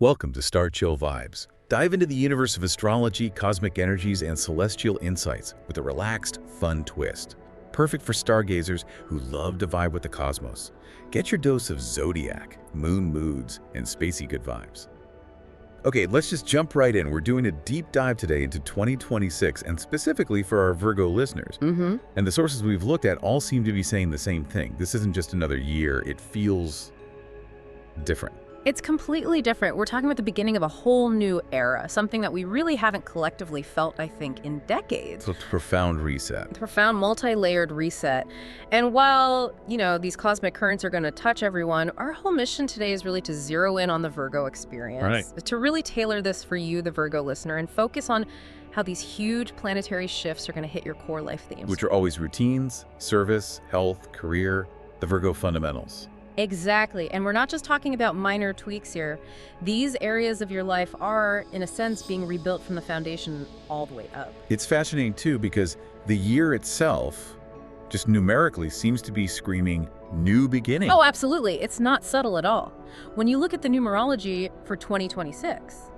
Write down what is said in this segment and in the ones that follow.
Welcome to Star Chill Vibes. Dive into the universe of astrology, cosmic energies, and celestial insights with a relaxed, fun twist. Perfect for stargazers who love to vibe with the cosmos. Get your dose of zodiac, moon moods, and spacey good vibes. Okay, let's just jump right in. We're doing a deep dive today into 2026, and specifically for our Virgo listeners. And the sources we've looked at all seem to be saying the same thing. This isn't just another year. It feels different. It's completely different. We're talking about the beginning of a whole new era, something that we really haven't collectively felt, I think, in decades. So it's a profound reset. Profound, multi-layered reset. And while, these cosmic currents are going to touch everyone, our whole mission today is really to zero in on the Virgo experience. Right. To really tailor this for you, the Virgo listener, and focus on how these huge planetary shifts are going to hit your core life themes. Which are always routines, service, health, career, the Virgo fundamentals. Exactly. And we're not just talking about minor tweaks here. These areas of your life are, in a sense, being rebuilt from the foundation all the way up. It's fascinating, too, because the year itself, just numerically, seems to be screaming new beginning. Oh, absolutely. It's not subtle at all. When you look at the numerology for 2026,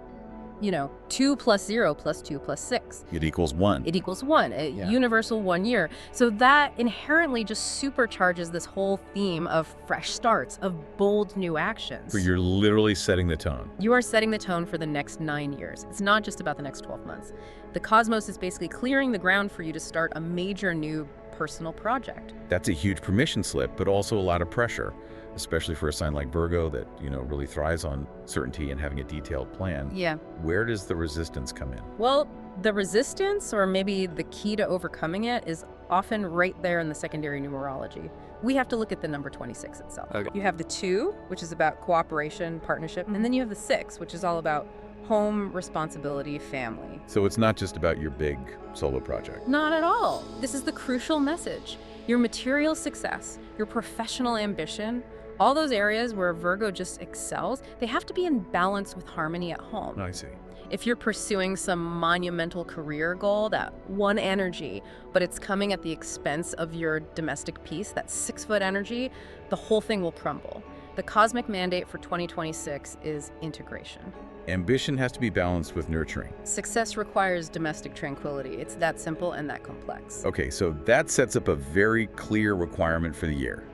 2 plus 0 plus 2 plus 6. It equals 1. It equals 1, a universal 1 year. So that inherently just supercharges this whole theme of fresh starts, of bold new actions. Where you're literally setting the tone. You are setting the tone for the next 9 years. It's not just about the next 12 months. The cosmos is basically clearing the ground for you to start a major new personal project. That's a huge permission slip, but also a lot of pressure, especially for a sign like Virgo that, really thrives on certainty and having a detailed plan. Yeah. Where does the resistance come in? Well, the resistance, or maybe the key to overcoming it, is often right there in the secondary numerology. We have to look at the number 26 itself. Okay. You have the 2, which is about cooperation, partnership, and then you have the 6, which is all about home, responsibility, family. So it's not just about your big solo project. Not at all. This is the crucial message. Your material success, your professional ambition, all those areas where Virgo just excels, they have to be in balance with harmony at home. I see. If you're pursuing some monumental career goal, that one energy, but it's coming at the expense of your domestic peace, that 6-foot energy, the whole thing will crumble. The cosmic mandate for 2026 is integration. Ambition has to be balanced with nurturing. Success requires domestic tranquility. It's that simple and that complex. Okay, so that sets up a very clear requirement for the year.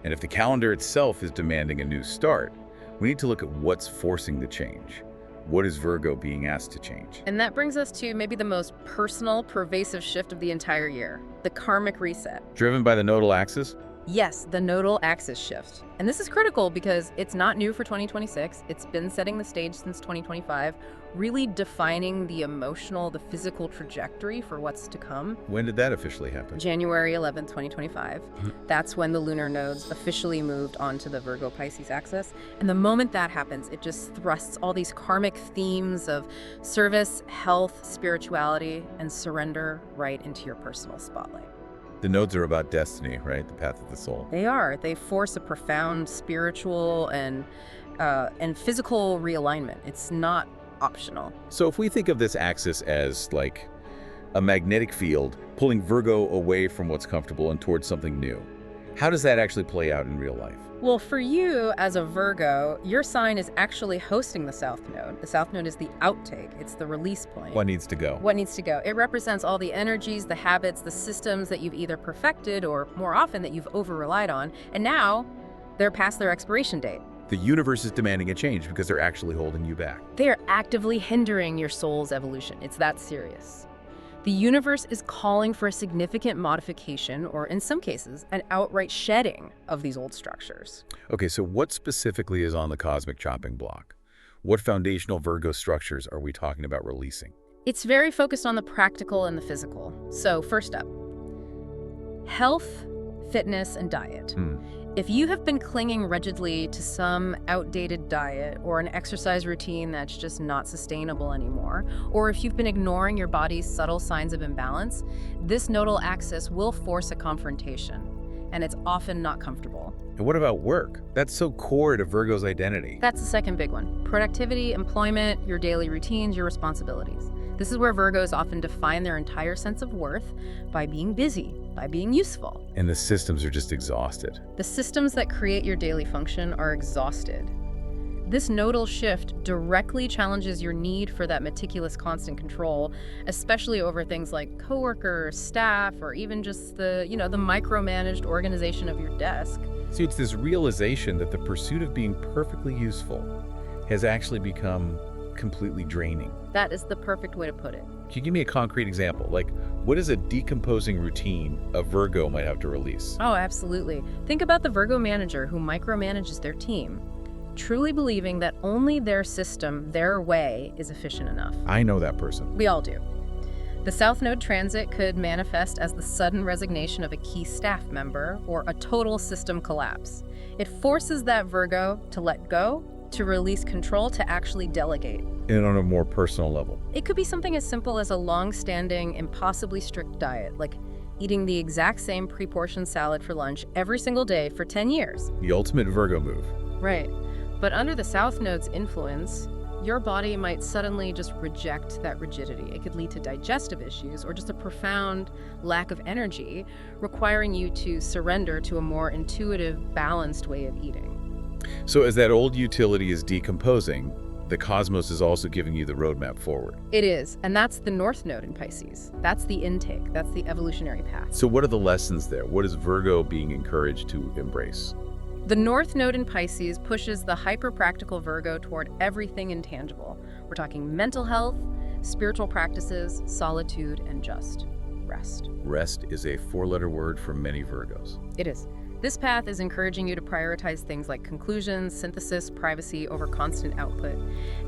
And if the calendar itself is demanding a new start, we need to look at what's forcing the change. What is Virgo being asked to change? And that brings us to maybe the most personal, pervasive shift of the entire year, the karmic reset. Driven by the nodal axis? Yes, the nodal axis shift. And this is critical because it's not new for 2026. It's been setting the stage since 2025, really defining the emotional, the physical trajectory for what's to come. When did that officially happen? January 11th, 2025. That's when the lunar nodes officially moved onto the Virgo-Pisces axis. And the moment that happens, it just thrusts all these karmic themes of service, health, spirituality, and surrender right into your personal spotlight. The nodes are about destiny, right? The path of the soul. They are. They force a profound spiritual and physical realignment. It's not optional. So if we think of this axis as like a magnetic field pulling Virgo away from what's comfortable and towards something new, how does that actually play out in real life? Well, for you as a Virgo, your sign is actually hosting the South Node. The South Node is the outtake. It's the release point. What needs to go? What needs to go? It represents all the energies, the habits, the systems that you've either perfected or, more often, that you've over-relied on. And now, they're past their expiration date. The universe is demanding a change because they're actually holding you back. They are actively hindering your soul's evolution. It's that serious. The universe is calling for a significant modification, or in some cases, an outright shedding of these old structures. Okay, so what specifically is on the cosmic chopping block? What foundational Virgo structures are we talking about releasing? It's very focused on the practical and the physical. So first up, health, fitness, and diet. If you have been clinging rigidly to some outdated diet or an exercise routine that's just not sustainable anymore, or if you've been ignoring your body's subtle signs of imbalance, this nodal axis will force a confrontation, and it's often not comfortable. And what about work? That's so core to Virgo's identity. That's the second big one. Productivity, employment, your daily routines, your responsibilities. This is where Virgos often define their entire sense of worth by being busy, by being useful. And the systems are just exhausted. The systems that create your daily function are exhausted. This nodal shift directly challenges your need for that meticulous constant control, especially over things like coworkers, staff, or even just the micromanaged organization of your desk. See, it's this realization that the pursuit of being perfectly useful has actually become completely draining. That is the perfect way to put it. Can you give me a concrete example? Like, what is a decomposing routine a Virgo might have to release? Oh, absolutely. Think about the Virgo manager who micromanages their team, truly believing that only their system, their way, is efficient enough. I know that person. We all do. The South Node transit could manifest as the sudden resignation of a key staff member or a total system collapse. It forces that Virgo to let go, to release control, to actually delegate. And on a more personal level. It could be something as simple as a long-standing, impossibly strict diet, like eating the exact same pre-portioned salad for lunch every single day for 10 years. The ultimate Virgo move. Right. But under the South Node's influence, your body might suddenly just reject that rigidity. It could lead to digestive issues or just a profound lack of energy, requiring you to surrender to a more intuitive, balanced way of eating. So as that old utility is decomposing, the cosmos is also giving you the roadmap forward. It is, and that's the North Node in Pisces. That's the intake, that's the evolutionary path. So what are the lessons there? What is Virgo being encouraged to embrace? The North Node in Pisces pushes the hyper-practical Virgo toward everything intangible. We're talking mental health, spiritual practices, solitude, and just rest. Rest is a four-letter word for many Virgos. It is. This path is encouraging you to prioritize things like conclusions, synthesis, privacy over constant output.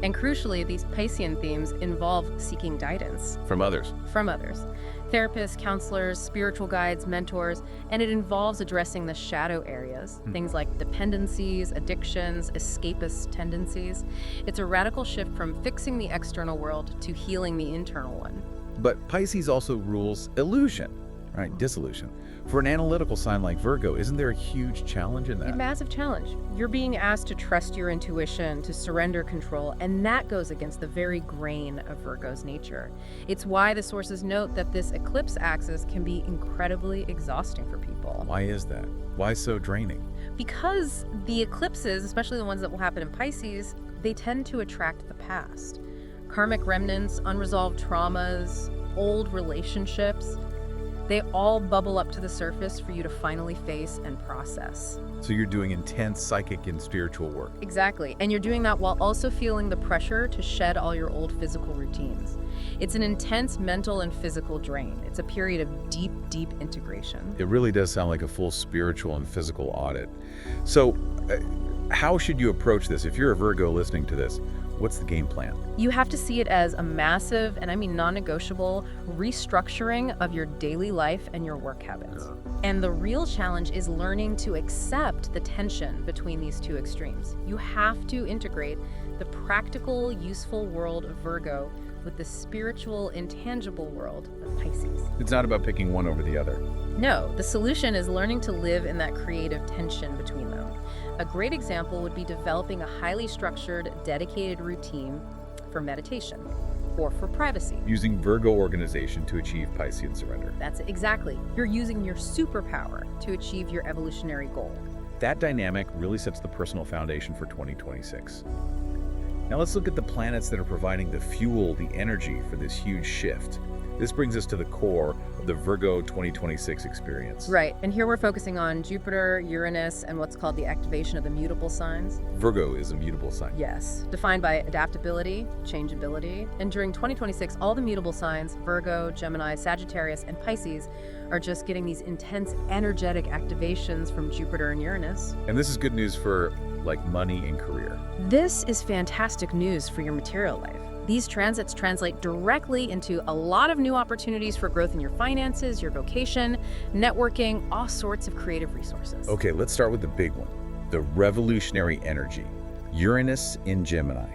And crucially, these Piscean themes involve seeking guidance. From others. From others. Therapists, counselors, spiritual guides, mentors, and it involves addressing the shadow areas, things like dependencies, addictions, escapist tendencies. It's a radical shift from fixing the external world to healing the internal one. But Pisces also rules illusion, right? Disillusion. For an analytical sign like Virgo, isn't there a huge challenge in that? A massive challenge. You're being asked to trust your intuition, to surrender control, and that goes against the very grain of Virgo's nature. It's why the sources note that this eclipse axis can be incredibly exhausting for people. Why is that? Why so draining? Because the eclipses, especially the ones that will happen in Pisces, they tend to attract the past. Karmic remnants, unresolved traumas, old relationships, they all bubble up to the surface for you to finally face and process. So you're doing intense psychic and spiritual work. Exactly. And you're doing that while also feeling the pressure to shed all your old physical routines. It's an intense mental and physical drain. It's a period of deep, deep integration. It really does sound like a full spiritual and physical audit. So how should you approach this? If you're a Virgo listening to this, what's the game plan? You have to see it as a massive, and I mean non-negotiable, restructuring of your daily life and your work habits. And the real challenge is learning to accept the tension between these two extremes. You have to integrate the practical, useful world of Virgo with the spiritual, intangible world of Pisces. It's not about picking one over the other. No, the solution is learning to live in that creative tension between them. A great example would be developing a highly structured, dedicated routine for meditation or for privacy. Using Virgo organization to achieve Piscean surrender. That's it, exactly. You're using your superpower to achieve your evolutionary goal. That dynamic really sets the personal foundation for 2026. Now let's look at the planets that are providing the fuel, the energy for this huge shift. This brings us to the core of the Virgo 2026 experience. Right, and here we're focusing on Jupiter, Uranus, and what's called the activation of the mutable signs. Virgo is a mutable sign. Yes, defined by adaptability, changeability, and during 2026, all the mutable signs, Virgo, Gemini, Sagittarius, and Pisces, are just getting these intense, energetic activations from Jupiter and Uranus. And this is good news for, like, money and career. This is fantastic news for your material life. These transits translate directly into a lot of new opportunities for growth in your finances, your vocation, networking, all sorts of creative resources. Okay, let's start with the big one, the revolutionary energy. Uranus in Gemini.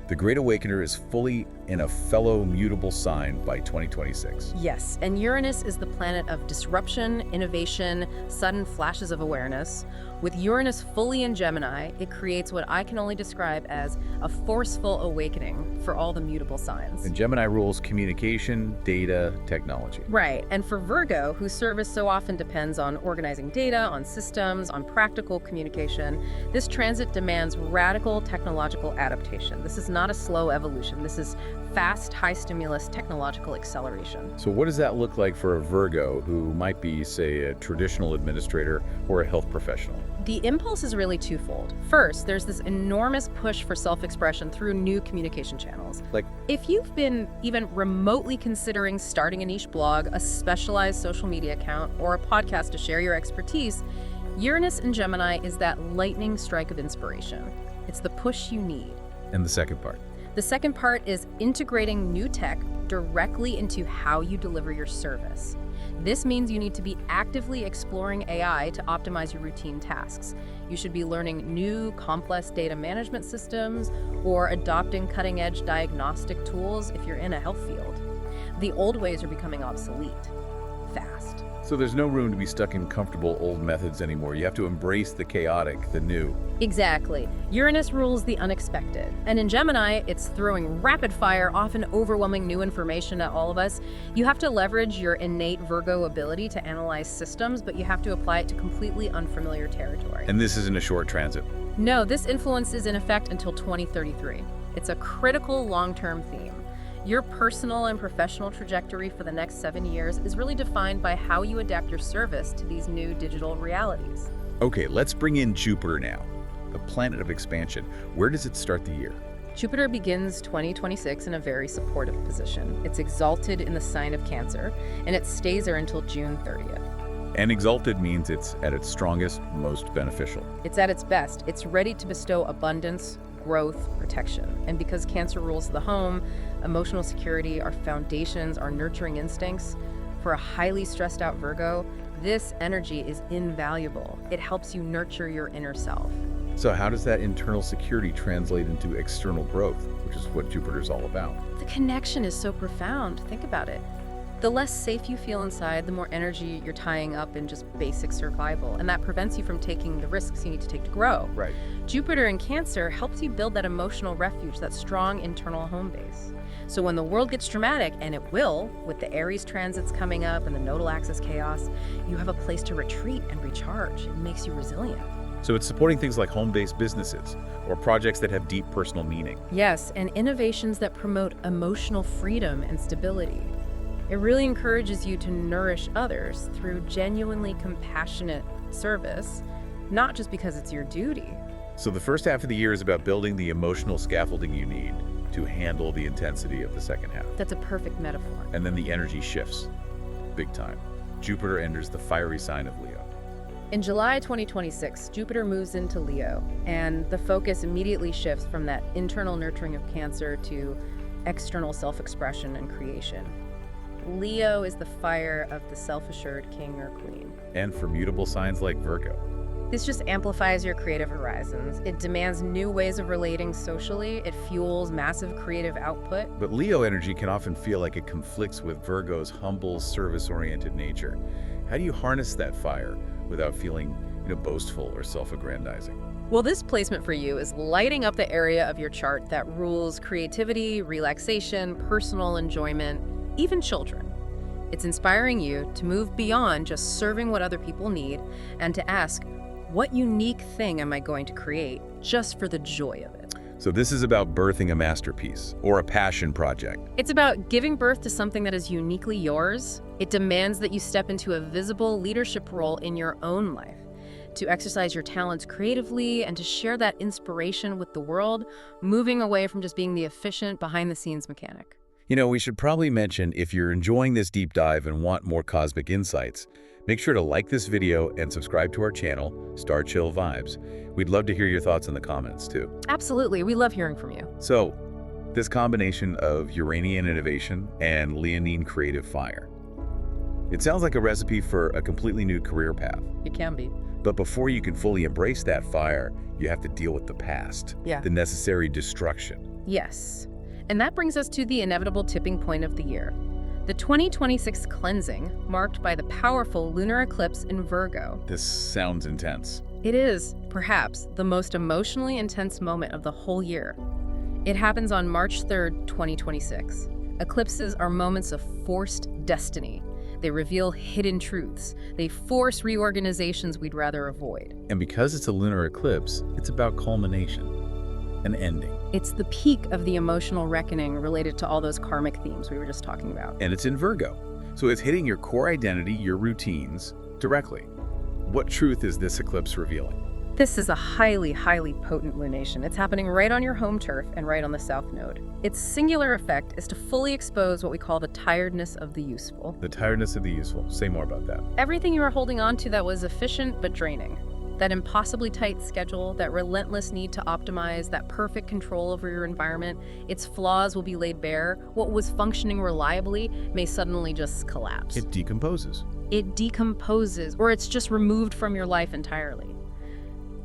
The Great Awakener is fully in a fellow mutable sign by 2026. Yes, and Uranus is the planet of disruption, innovation, sudden flashes of awareness. With Uranus fully in Gemini, it creates what I can only describe as a forceful awakening for all the mutable signs. And Gemini rules communication, data, technology. Right, and for Virgo, whose service so often depends on organizing data, on systems, on practical communication, this transit demands radical technological adaptation. This is not a slow evolution. This is fast, high-stimulus technological acceleration. So what does that look like for a Virgo who might be, say, a traditional administrator or a health professional? The impulse is really twofold. First, there's this enormous push for self-expression through new communication channels. Like, if you've been even remotely considering starting a niche blog, a specialized social media account, or a podcast to share your expertise, Uranus in Gemini is that lightning strike of inspiration. It's the push you need. and the second part? The second part is integrating new tech directly into how you deliver your service. This means you need to be actively exploring AI to optimize your routine tasks. You should be learning new, complex data management systems or adopting cutting-edge diagnostic tools if you're in a health field. The old ways are becoming obsolete fast. So there's no room to be stuck in comfortable old methods anymore. You have to embrace the chaotic, the new. Exactly. Uranus rules the unexpected. And in Gemini, it's throwing rapid fire, often overwhelming new information at all of us. You have to leverage your innate Virgo ability to analyze systems, but you have to apply it to completely unfamiliar territory. And this isn't a short transit. No, this influence is in effect until 2033. It's a critical long-term theme. Your personal and professional trajectory for the next 7 years is really defined by how you adapt your service to these new digital realities. Okay, let's bring in Jupiter now, the planet of expansion. Where does it start the year? Jupiter begins 2026 in a very supportive position. It's exalted in the sign of Cancer, and it stays there until June 30th. And exalted means it's at its strongest, most beneficial. It's at its best. It's ready to bestow abundance, growth, protection. And because Cancer rules the home, emotional security, our foundations, our nurturing instincts, for a highly stressed out Virgo, this energy is invaluable. It helps you nurture your inner self. So how does that internal security translate into external growth, which is what Jupiter's all about? The connection is so profound. Think about it. The less safe you feel inside, the more energy you're tying up in just basic survival, and that prevents you from taking the risks you need to take to grow. Right. Jupiter in Cancer helps you build that emotional refuge, that strong internal home base. So when the world gets dramatic, and it will, with the Aries transits coming up and the nodal axis chaos, you have a place to retreat and recharge. It makes you resilient. So it's supporting things like home-based businesses or projects that have deep personal meaning. Yes, and innovations that promote emotional freedom and stability. It really encourages you to nourish others through genuinely compassionate service, not just because it's your duty. So the first half of the year is about building the emotional scaffolding you need to handle the intensity of the second half. That's a perfect metaphor. And then the energy shifts big time. Jupiter enters the fiery sign of Leo. In July 2026, Jupiter moves into Leo, and the focus immediately shifts from that internal nurturing of Cancer to external self-expression and creation. Leo is the fire of the self-assured king or queen. And for mutable signs like Virgo. This just amplifies your creative horizons. It demands new ways of relating socially. It fuels massive creative output. But Leo energy can often feel like it conflicts with Virgo's humble, service-oriented nature. How do you harness that fire without feeling, boastful or self-aggrandizing? Well, this placement for you is lighting up the area of your chart that rules creativity, relaxation, personal enjoyment, even children. It's inspiring you to move beyond just serving what other people need and to ask, what unique thing am I going to create just for the joy of it? So this is about birthing a masterpiece or a passion project. It's about giving birth to something that is uniquely yours. It demands that you step into a visible leadership role in your own life, to exercise your talents creatively and to share that inspiration with the world, moving away from just being the efficient behind-the-scenes mechanic. We should probably mention, if you're enjoying this deep dive and want more cosmic insights, make sure to like this video and subscribe to our channel, Star Chill Vibes. We'd love to hear your thoughts in the comments, too. Absolutely. We love hearing from you. So, this combination of Uranian innovation and Leonine creative fire. It sounds like a recipe for a completely new career path. It can be. But before you can fully embrace that fire, you have to deal with the past, the necessary destruction. Yes. And that brings us to the inevitable tipping point of the year. The 2026 cleansing, marked by the powerful lunar eclipse in Virgo. This sounds intense. It is, perhaps, the most emotionally intense moment of the whole year. It happens on March 3rd, 2026. Eclipses are moments of forced destiny. They reveal hidden truths. They force reorganizations we'd rather avoid. And because it's a lunar eclipse, it's about culmination, an ending. It's the peak of the emotional reckoning related to all those karmic themes we were just talking about. And it's in Virgo. So it's hitting your core identity, your routines, directly. What truth is this eclipse revealing? This is a highly, highly potent lunation. It's happening right on your home turf and right on the south node. Its singular effect is to fully expose what we call the tiredness of the useful. The tiredness of the useful. Say more about that. Everything you were holding on to that was efficient but draining. That impossibly tight schedule, that relentless need to optimize, that perfect control over your environment, its flaws will be laid bare. What was functioning reliably may suddenly just collapse. It decomposes. It decomposes, or it's just removed from your life entirely.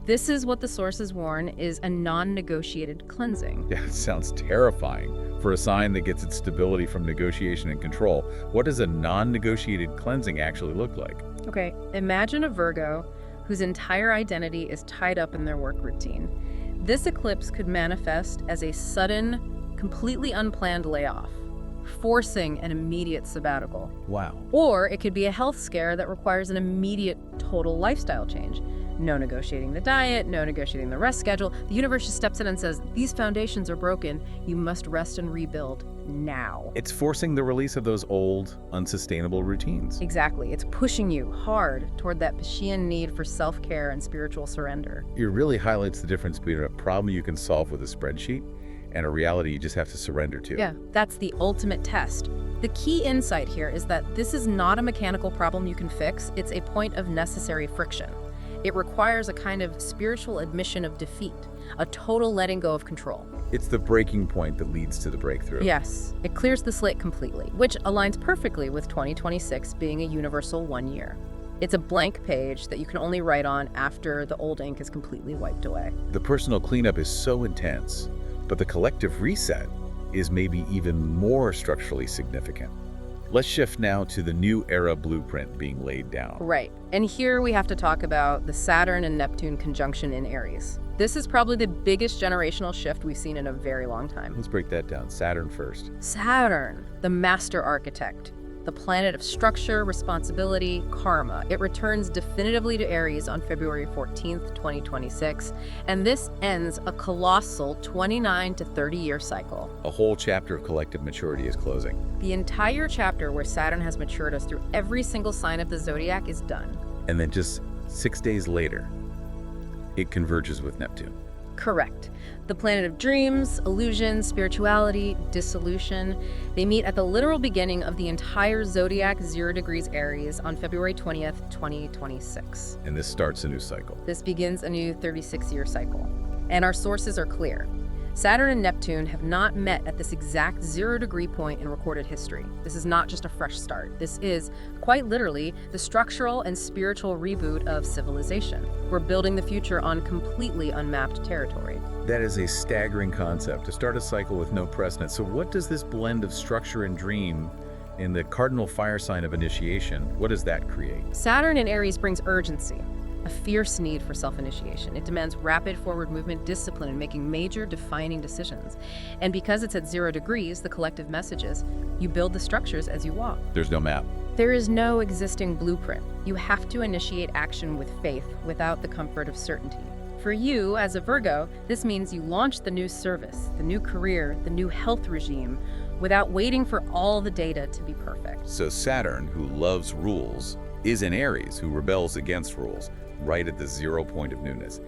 This is what the sources warn is a non-negotiated cleansing. Yeah, it sounds terrifying for a sign that gets its stability from negotiation and control. What does a non-negotiated cleansing actually look like? Okay, imagine a Virgo whose entire identity is tied up in their work routine. This eclipse could manifest as a sudden, completely unplanned layoff, forcing an immediate sabbatical. Wow. Or it could be a health scare that requires an immediate total lifestyle change. No negotiating the diet, no negotiating the rest schedule. The universe just steps in and says, these foundations are broken. You must rest and rebuild now. It's forcing the release of those old, unsustainable routines. Exactly. It's pushing you hard toward that Piscean need for self-care and spiritual surrender. It really highlights the difference between a problem you can solve with a spreadsheet and a reality you just have to surrender to. Yeah, that's the ultimate test. The key insight here is that this is not a mechanical problem you can fix. It's a point of necessary friction. It requires a kind of spiritual admission of defeat, a total letting go of control. It's the breaking point that leads to the breakthrough. Yes, it clears the slate completely, which aligns perfectly with 2026 being a universal 1 year. It's a blank page that you can only write on after the old ink is completely wiped away. The personal cleanup is so intense, but the collective reset is maybe even more structurally significant. Let's shift now to the new era blueprint being laid down. Right, and here we have to talk about the Saturn and Neptune conjunction in Aries. This is probably the biggest generational shift we've seen in a very long time. Let's break that down. Saturn first. Saturn, the master architect, the planet of structure, responsibility, karma. It returns definitively to Aries on February 14th, 2026, and this ends a colossal 29 to 30-year cycle. A whole chapter of collective maturity is closing. The entire chapter where Saturn has matured us through every single sign of the zodiac is done. And then just 6 days later, it converges with Neptune. Correct. The planet of dreams, illusion, spirituality, dissolution. They meet at the literal beginning of the entire zodiac 0 degrees Aries on February 20th, 2026. And this starts a new cycle. This begins a new 36-year cycle. And our sources are clear. Saturn and Neptune have not met at this exact 0 degree point in recorded history. This is not just a fresh start. This is, quite literally, the structural and spiritual reboot of civilization. We're building the future on completely unmapped territory. That is a staggering concept, to start a cycle with no precedent. So what does this blend of structure and dream in the cardinal fire sign of initiation, what does that create? Saturn in Aries brings urgency, a fierce need for self-initiation. It demands rapid forward movement, discipline, and making major defining decisions. And because it's at 0 degrees, the collective message is, you build the structures as you walk. There's no map. There is no existing blueprint. You have to initiate action with faith without the comfort of certainty. For you, as a Virgo, this means you launch the new service, the new career, the new health regime, without waiting for all the data to be perfect. So Saturn, who loves rules, is in Aries, who rebels against rules, right at the 0 point of newness.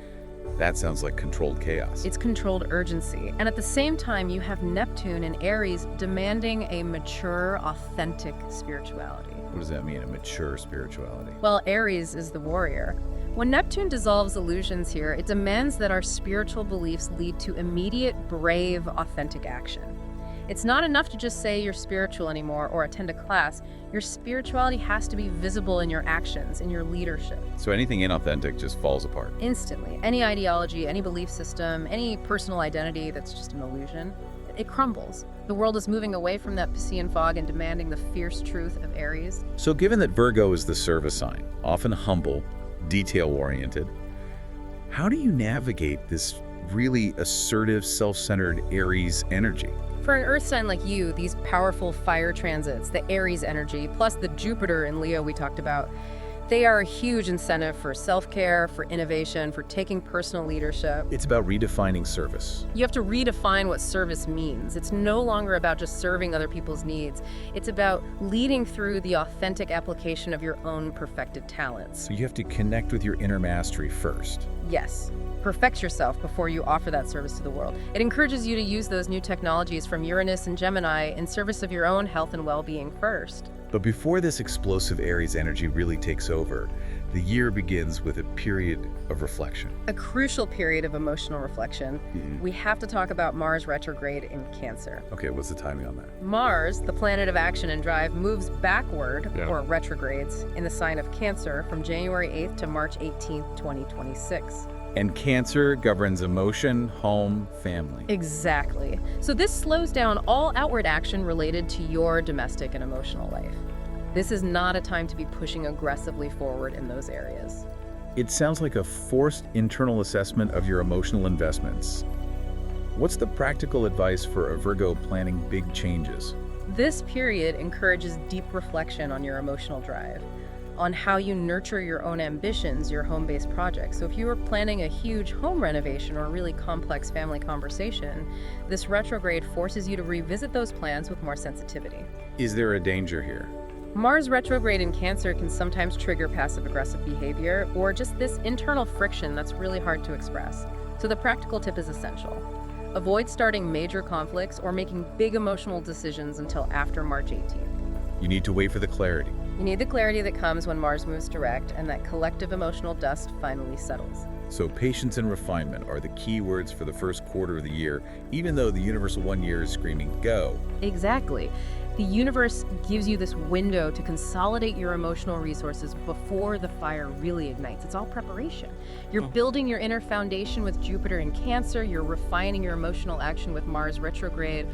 That sounds like controlled chaos. It's controlled urgency. And at the same time, you have Neptune in Aries demanding a mature, authentic spirituality. What does that mean, a mature spirituality? Well, Aries is the warrior. When Neptune dissolves illusions here, it demands that our spiritual beliefs lead to immediate, brave, authentic action. It's not enough to just say you're spiritual anymore or attend a class. Your spirituality has to be visible in your actions, in your leadership. So anything inauthentic just falls apart. Instantly. Any ideology, any belief system, any personal identity that's just an illusion, it crumbles. The world is moving away from that Piscean fog and demanding the fierce truth of Aries. So given that Virgo is the service sign, often humble, detail-oriented, how do you navigate this really assertive, self-centered Aries energy? For an earth sign like you, these powerful fire transits, the Aries energy, plus the Jupiter in Leo we talked about, they are a huge incentive for self-care, for innovation, for taking personal leadership. It's about redefining service. You have to redefine what service means. It's no longer about just serving other people's needs. It's about leading through the authentic application of your own perfected talents. So you have to connect with your inner mastery first. Yes. Perfect yourself before you offer that service to the world. It encourages you to use those new technologies from Uranus and Gemini in service of your own health and well-being first. But before this explosive Aries energy really takes over, the year begins with a period of reflection. A crucial period of emotional reflection. We have to talk about Mars retrograde in Cancer. Okay, what's the timing on that? Mars, the planet of action and drive, moves backward, or retrogrades, in the sign of Cancer from January 8th to March 18th, 2026. And Cancer governs emotion, home, family. Exactly. So this slows down all outward action related to your domestic and emotional life. This is not a time to be pushing aggressively forward in those areas. It sounds like a forced internal assessment of your emotional investments. What's the practical advice for a Virgo planning big changes? This period encourages deep reflection on your emotional drive, on how you nurture your own ambitions, your home-based projects. So if you were planning a huge home renovation or a really complex family conversation, this retrograde forces you to revisit those plans with more sensitivity. Is there a danger here? Mars retrograde in Cancer can sometimes trigger passive-aggressive behavior or just this internal friction that's really hard to express. So the practical tip is essential. Avoid starting major conflicts or making big emotional decisions until after March 18th. You need to wait for the clarity. You need the clarity that comes when Mars moves direct and that collective emotional dust finally settles. So patience and refinement are the key words for the first quarter of the year, even though the universal 1 year is screaming go. Exactly. The universe gives you this window to consolidate your emotional resources before the fire really ignites. It's all preparation. You're building your inner foundation with Jupiter in Cancer. You're refining your emotional action with Mars retrograde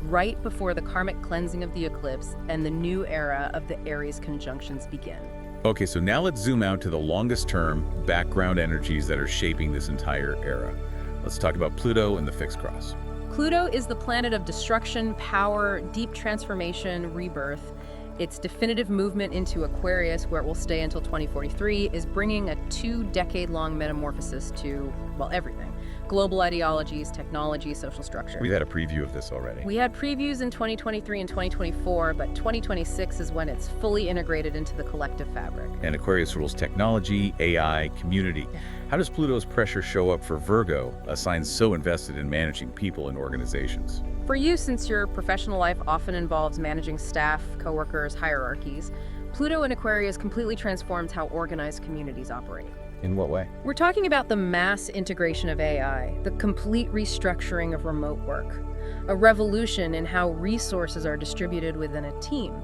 right before the karmic cleansing of the eclipse and the new era of the Aries conjunctions begin. Okay, so now let's zoom out to the longest term background energies that are shaping this entire era. Let's talk about Pluto and the fixed cross. Pluto is the planet of destruction, power, deep transformation, rebirth. Its definitive movement into Aquarius, where it will stay until 2043, is bringing a 2-decade-long metamorphosis to, well, everything. Global ideologies, technology, social structure. We've had a preview of this already. We had previews in 2023 and 2024, but 2026 is when it's fully integrated into the collective fabric. And Aquarius rules technology, AI, community. How does Pluto's pressure show up for Virgo, a sign so invested in managing people and organizations? For you, since your professional life often involves managing staff, coworkers, hierarchies, Pluto in Aquarius completely transforms how organized communities operate. In what way? We're talking about the mass integration of AI, the complete restructuring of remote work, a revolution in how resources are distributed within a team.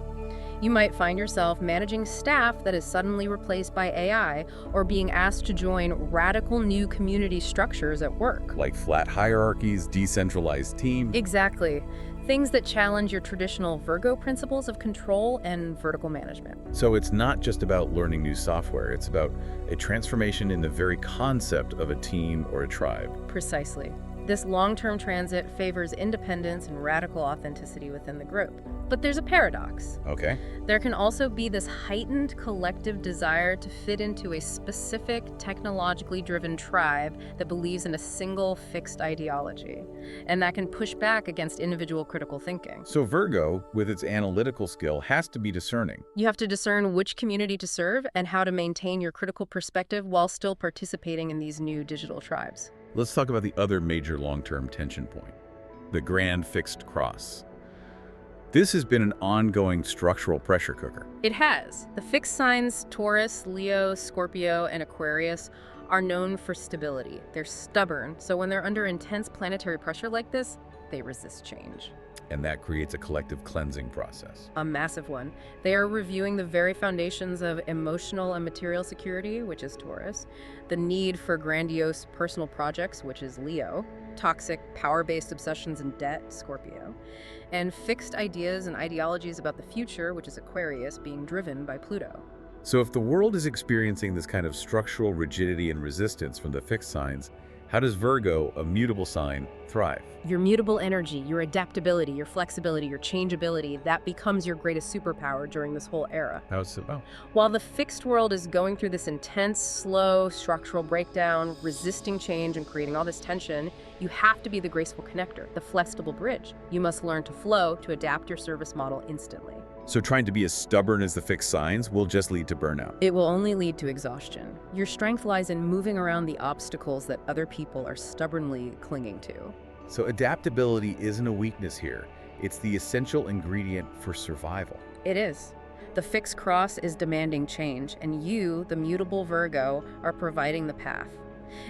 You might find yourself managing staff that is suddenly replaced by AI or being asked to join radical new community structures at work. Like flat hierarchies, decentralized teams? Exactly. Things that challenge your traditional Virgo principles of control and vertical management. So it's not just about learning new software, it's about a transformation in the very concept of a team or a tribe. Precisely. This long-term transit favors independence and radical authenticity within the group. But there's a paradox. Okay. There can also be this heightened collective desire to fit into a specific, technologically driven tribe that believes in a single fixed ideology. And that can push back against individual critical thinking. So Virgo, with its analytical skill, has to be discerning. You have to discern which community to serve and how to maintain your critical perspective while still participating in these new digital tribes. Let's talk about the other major long-term tension point, the grand fixed cross. This has been an ongoing structural pressure cooker. It has. The fixed signs Taurus, Leo, Scorpio, and Aquarius are known for stability. They're stubborn, so when they're under intense planetary pressure like this, they resist change. And that creates a collective cleansing process. A massive one. They are reviewing the very foundations of emotional and material security, which is Taurus, the need for grandiose personal projects, which is Leo, toxic, power-based obsessions and debt, Scorpio, and fixed ideas and ideologies about the future, which is Aquarius, being driven by Pluto. So if the world is experiencing this kind of structural rigidity and resistance from the fixed signs, how does Virgo, a mutable sign, thrive? Your mutable energy, your adaptability, your flexibility, your changeability, that becomes your greatest superpower during this whole era. How's so? Oh. While the fixed world is going through this intense, slow, structural breakdown, resisting change and creating all this tension, you have to be the graceful connector, the flexible bridge. You must learn to flow, to adapt your service model instantly. So trying to be as stubborn as the fixed signs will just lead to burnout. It will only lead to exhaustion. Your strength lies in moving around the obstacles that other people are stubbornly clinging to. So adaptability isn't a weakness here. It's the essential ingredient for survival. It is. The fixed cross is demanding change, and you, the mutable Virgo, are providing the path.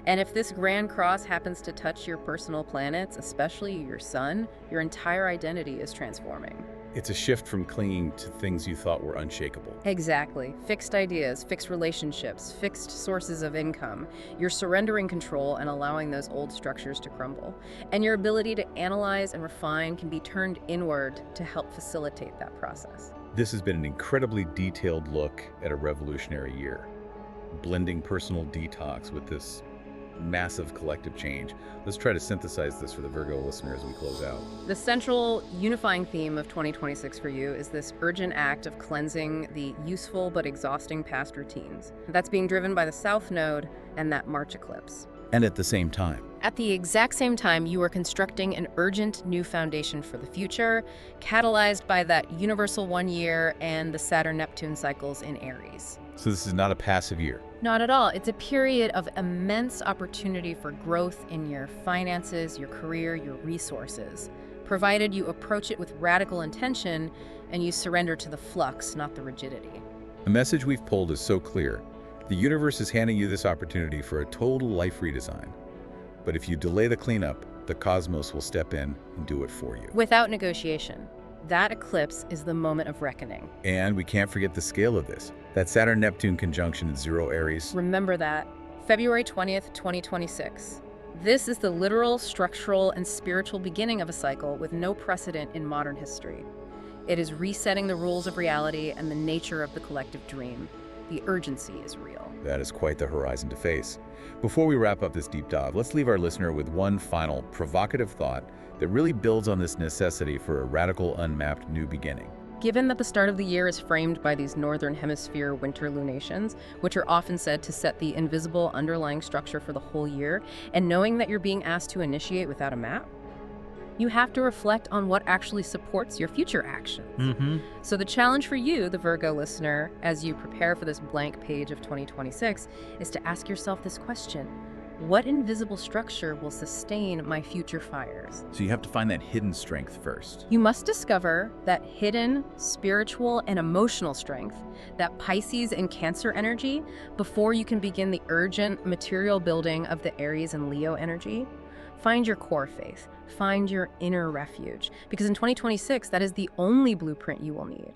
And if this grand cross happens to touch your personal planets, especially your sun, your entire identity is transforming. It's a shift from clinging to things you thought were unshakable. Exactly. Fixed ideas, fixed relationships, fixed sources of income. You're surrendering control and allowing those old structures to crumble. And your ability to analyze and refine can be turned inward to help facilitate that process. This has been an incredibly detailed look at a revolutionary year, blending personal detox with this massive collective change. Let's try to synthesize this for the Virgo listener as we close out. The central unifying theme of 2026 for you is this urgent act of cleansing the useful but exhausting past routines. That's being driven by the South Node and that March eclipse. And at the same time, At the exact same time, you are constructing an urgent new foundation for the future, catalyzed by that universal 1 year and the Saturn-Neptune cycles in Aries. so this is not a passive year. Not at all. It's a period of immense opportunity for growth in your finances, your career, your resources, provided you approach it with radical intention and you surrender to the flux, not the rigidity. The message we've pulled is so clear. The universe is handing you this opportunity for a total life redesign. But if you delay the cleanup, the cosmos will step in and do it for you. Without negotiation. That eclipse is the moment of reckoning. And we can't forget the scale of this. That Saturn-Neptune conjunction in 0 Aries. Remember that. February 20th, 2026. This is the literal, structural, and spiritual beginning of a cycle with no precedent in modern history. It is resetting the rules of reality and the nature of the collective dream. The urgency is real. That is quite the horizon to face. Before we wrap up this deep dive, let's leave our listener with one final provocative thought that really builds on this necessity for a radical, unmapped new beginning. Given that the start of the year is framed by these northern hemisphere winter lunations, which are often said to set the invisible underlying structure for the whole year, and knowing that you're being asked to initiate without a map, you have to reflect on what actually supports your future actions. So the challenge for you, the Virgo listener, as you prepare for this blank page of 2026, is to ask yourself this question: what invisible structure will sustain my future fires? So you have to find that hidden strength first. You must discover that hidden spiritual and emotional strength, that Pisces and Cancer energy, before you can begin the urgent material building of the Aries and Leo energy. Find your core faith. Find your inner refuge. Because in 2026, that is the only blueprint you will need.